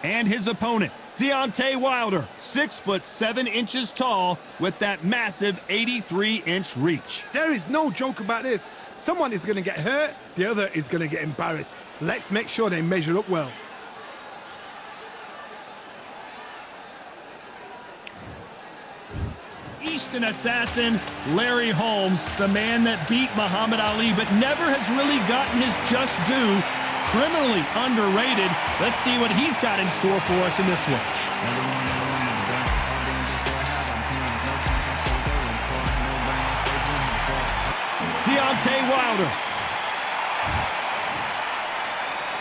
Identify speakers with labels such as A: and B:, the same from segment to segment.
A: And his opponent, Deontay Wilder, 6'7" tall with that massive 83-inch reach.
B: There is no joke about this. Someone is going to get hurt, the other is going to get embarrassed. Let's make sure they measure up well.
A: Eastern assassin Larry Holmes, the man that beat Muhammad Ali but never has really gotten his just due. Criminally underrated. Let's see what he's got in store for us in this one. Deontay Wilder.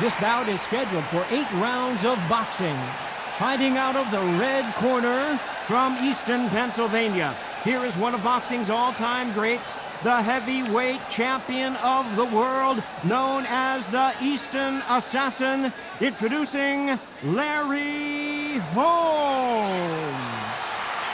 C: This bout is scheduled for 8 rounds of boxing. Fighting out of the red corner from Easton, Pennsylvania, here is one of boxing's all-time greats, the heavyweight champion of the world, known as the Easton Assassin, introducing Larry Holmes.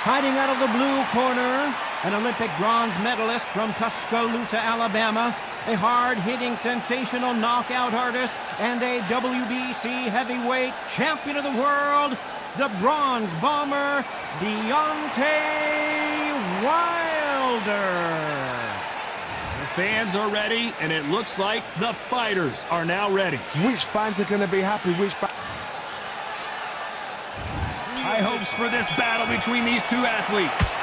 C: Fighting out of the blue corner, an Olympic bronze medalist from Tuscaloosa, Alabama, a hard-hitting, sensational knockout artist, and a WBC heavyweight champion of the world, the Bronze Bomber, Deontay Wilder.
A: The fans are ready, and it looks like the fighters are now ready.
B: Which fans are going to be happy?
A: High hopes for this battle between these two athletes.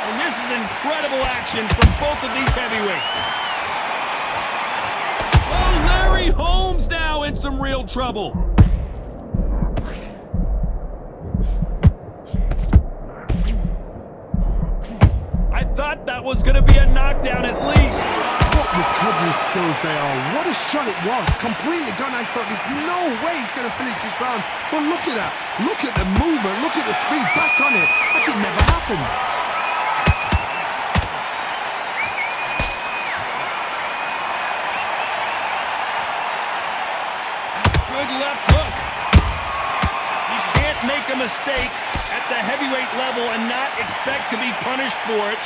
A: And this is incredible action from both of these heavyweights. Oh, Larry Holmes now in some real trouble. I thought that was going to be a knockdown at least.
B: What recovery skills they are. What a shot it was. Completely gone. I thought there's no way he's going to finish this round. But look at that. Look at the movement. Look at the speed. Back on it. That could never happen.
A: Good left hook. You can't make a mistake at the heavyweight level and not expect to be punished for it.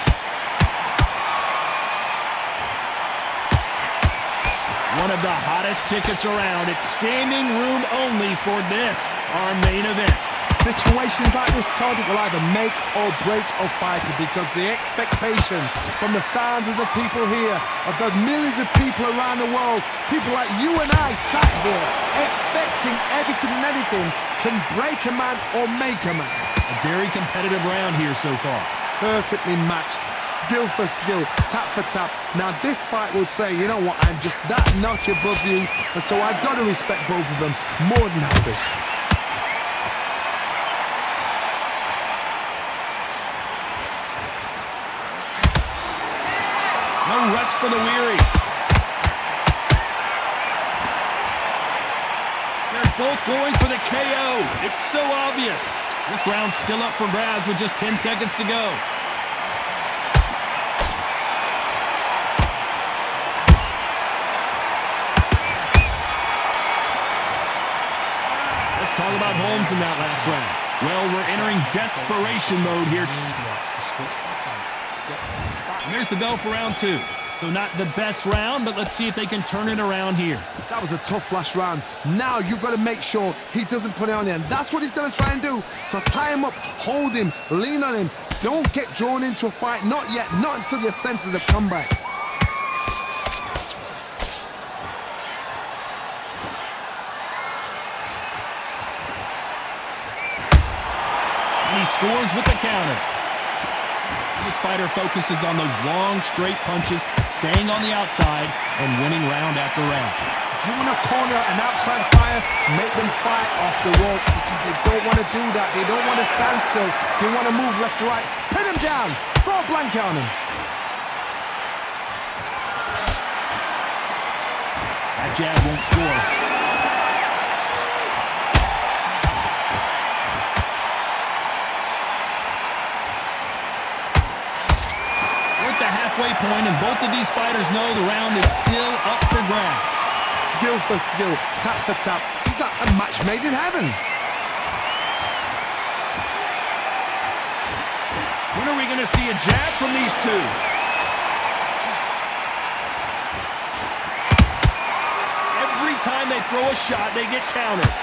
A: One of the hottest tickets around. It's standing room only for this, our main event.
B: Situations like this, Todd, will either make or break a fighter because the expectation from the thousands of people here, of the millions of people around the world, people like you and I sat here expecting everything and anything, can break a man or make a man.
A: A very competitive round here so far.
B: Perfectly matched, skill for skill, tap for tap. Now this fight will say, you know what, I'm just that notch above you, and so I've got to respect both of them more than happy.
A: No rest for the weary. They're both going for the KO. It's so obvious. This round's still up for grabs with just 10 seconds to go. Let's talk about Holmes in that last round. Well, we're entering desperation mode here. And there's the bell for round 2. So not the best round, but let's see if they can turn it around here.
B: That was a tough last round. Now you've got to make sure he doesn't put it on you, and that's what he's going to try and do. So tie him up, hold him, lean on him. Don't get drawn into a fight. Not yet. Not until your senses have come back.
A: And he scores with the counter. This fighter focuses on those long, straight punches, staying on the outside, and winning round after round.
B: If you want to corner an outside fighter, make them fight off the rope because they don't want to do that. They don't want to stand still. They want to move left to right. Pin him down. Throw a blanket on him.
A: That jab won't score. Halfway point, and both of these fighters know the round is still up for grabs.
B: Skill for skill, tap for tap. Just like a match made in heaven.
A: When are we going to see a jab from these two? time they throw a shot, they get countered.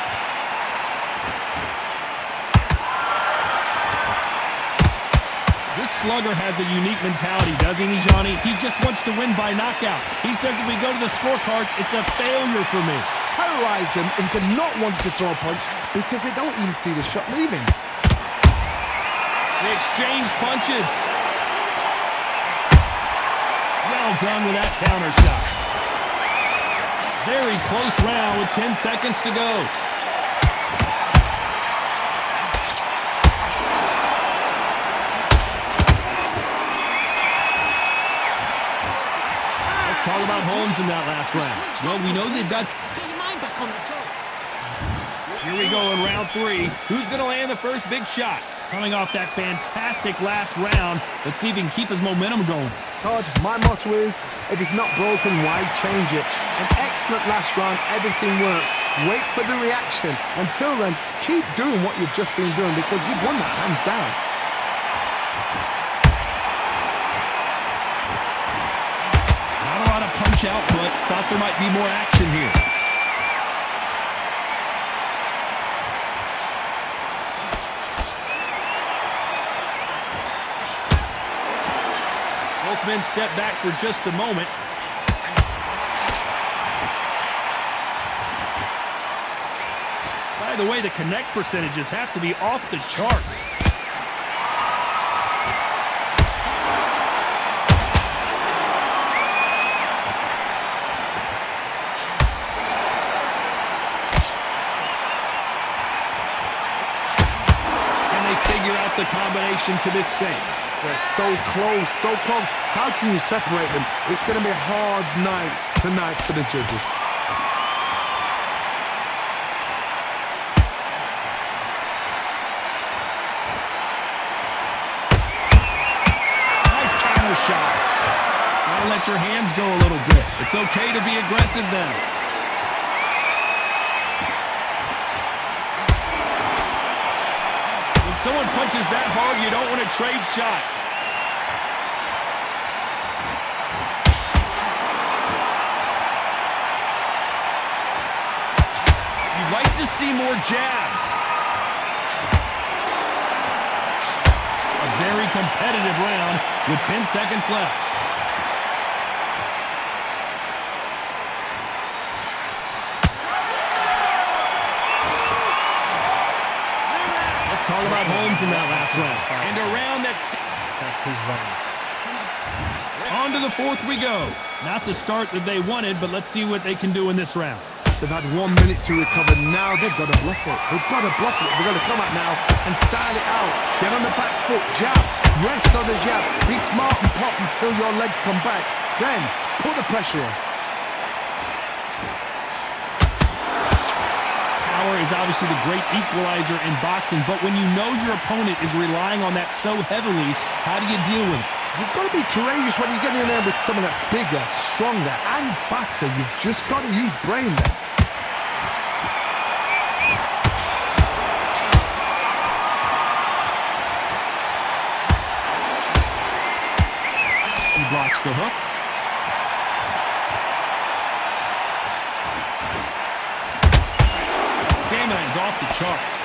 A: This slugger has a unique mentality, doesn't he, Johnny? He just wants to win by knockout. He says if we go to the scorecards, it's a failure for me.
B: Terrorized them into not wanting to throw a punch because they don't even see the shot leaving.
A: They exchange punches. Well done with that counter shot. Very close round with 10 seconds to go. Let's talk about Holmes in that last round. Well, we know they've got...
C: Get your mind back on the job.
A: Here we go in round 3. Who's going to land the first big shot? Coming off that fantastic last round, let's see if he can keep his momentum going.
B: Todd, my motto is, if it's not broken, why change it? An excellent last round, everything works. Wait for the reaction. Until then, keep doing what you've just been doing because you've won that hands down.
A: Not a lot of punch output. Thought there might be more action here. Both men step back for just a moment. By the way, the connect percentages have to be off the charts. Can they figure out the combination to this save?
B: They're so close, so close. How can you separate them? It's going to be a hard night tonight for the judges.
A: Nice counter shot. Gotta let your hands go a little bit. It's okay to be aggressive then. When someone punches that hard, you don't want to trade shots. You'd like to see more jabs. A very competitive round with 10 seconds left. Talk about Holmes in that last round. And a round that's
C: his round.
A: On to the fourth we go. Not the start that they wanted, but let's see what they can do in this round.
B: They've had 1 minute to recover. Now they've got to bluff it. They've got to bluff it. They've got to come out now and style it out. Get on the back foot, jab, rest on the jab. Be smart and pop until your legs come back. Then put the pressure on.
A: Power is obviously the great equalizer in boxing, but when you know your opponent is relying on that so heavily, how do you deal with it?
B: You've got to be courageous when you get in there with someone that's bigger, stronger, and faster. You've just got to use brain there.
A: He blocks the hook. Stamina is off the charts.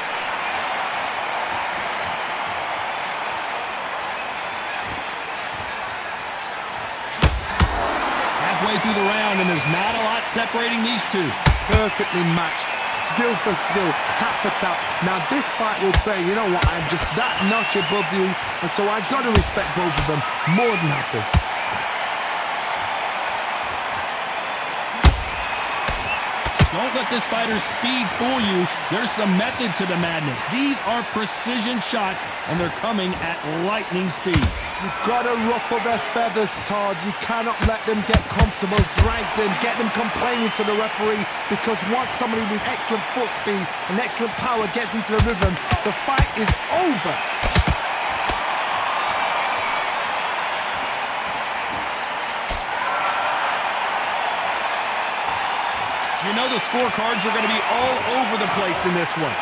A: Halfway through the round, and there's not a lot separating these two.
B: Perfectly matched, skill for skill, tap for tap. Now this fight will say, you know what, I'm just that notch above you, and so I've got to respect both of them more than happy.
A: Don't let this fighter's speed fool you. There's some method to the madness. These are precision shots, and they're coming at lightning speed.
B: You've got to ruffle their feathers, Todd. You cannot let them get comfortable, drag them, get them complaining to the referee, because once somebody with excellent foot speed and excellent power gets into the rhythm, the fight is over.
A: You know the scorecards are going to be all over the place in this one.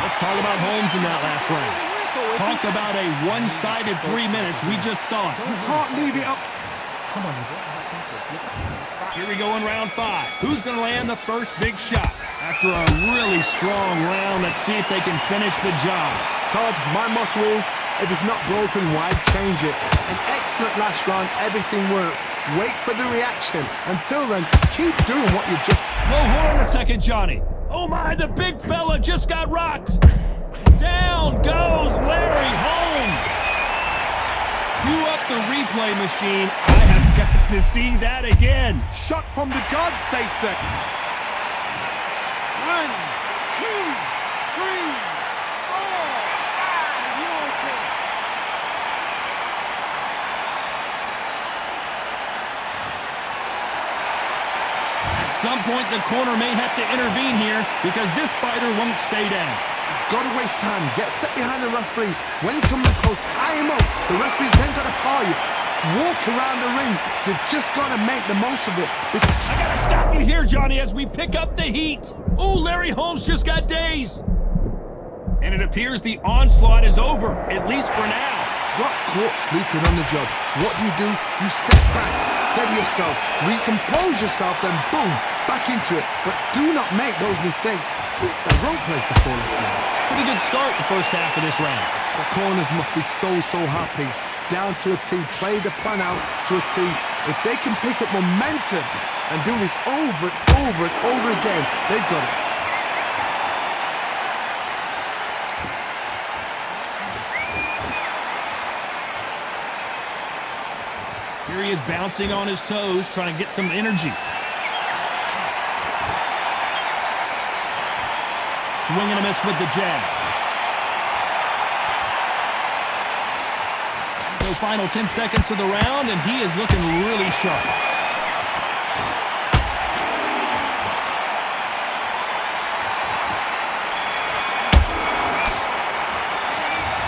A: Let's talk about Holmes in that last round. Talk about a one-sided 3 minutes. We just saw it.
B: You can't leave it up.
A: Here we go in round 5. Who's going to land the first big shot? After a really strong round, let's see if they can finish the job.
B: Todd, my motto is, if it's not broken, why change it? An excellent last round, everything works. Wait for the reaction. Until then, keep doing what you just...
A: Whoa, hold on a second, Johnny. Oh my, the big fella just got rocked. Down goes Larry Holmes. Cue up the replay machine. I have got to see that again.
B: Shot from the gods, they say. 1, 2, 3, 4, 5. You okay?
A: At some point, the corner may have to intervene here because this fighter won't stay down.
B: Got to waste time. Get step behind the referee. When he comes close, tie him up. The referee's then got to paw you. Walk around the ring. You've just got to make the most of it.
A: I got to stop you here, Johnny, as we pick up the heat. Ooh, Larry Holmes just got dazed. And it appears the onslaught is over, at least for now.
B: Got caught sleeping on the job. What do? You step back, steady yourself, recompose yourself, then boom, back into it. But do not make those mistakes. This is the wrong place to fall asleep.
A: Pretty good start the first half of this round.
B: The corners must be so happy. Down to a T, play the plan out to a T. If they can pick up momentum and do this over and over and over again, they've got it.
A: Here he is bouncing on his toes, trying to get some energy. Swing and a miss with the jab. So final 10 seconds of the round, and he is looking really sharp.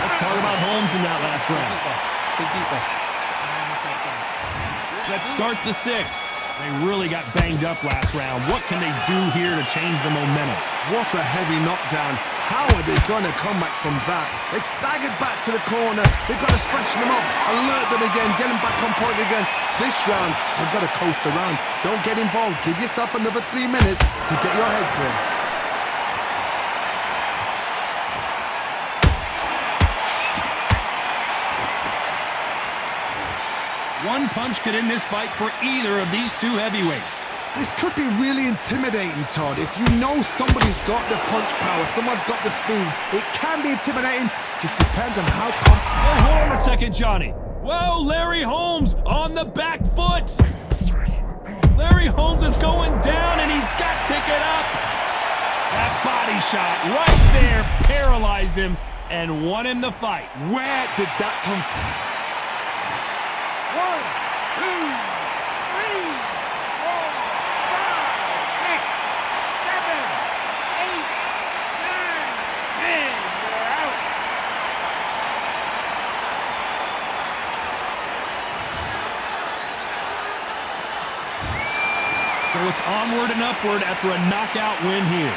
A: Let's talk about Holmes in that last round. Let's start the 6th. They really got banged up last round. What can they do here to change the momentum?
B: What a heavy knockdown. How are they going to come back from that? They staggered back to the corner. They've got to freshen them up, alert them again, get them back on point again. This round, they've got to coast around. Don't get involved. Give yourself another 3 minutes to get your head clear.
A: One punch could end this fight for either of these two heavyweights.
B: This could be really intimidating, Todd. If you know somebody's got the punch power, someone's got the speed, it can be intimidating. Just depends on how...
A: Oh, hold on a second, Johnny. Whoa, Larry Holmes on the back foot. Larry Holmes is going down, and he's got to get up. That body shot right there paralyzed him and won him the fight.
B: Where did that come from? 1, 2, 3, 4, 5, 6, 7, 8, 9, 10. You're out.
A: So it's onward and upward after a knockout win here.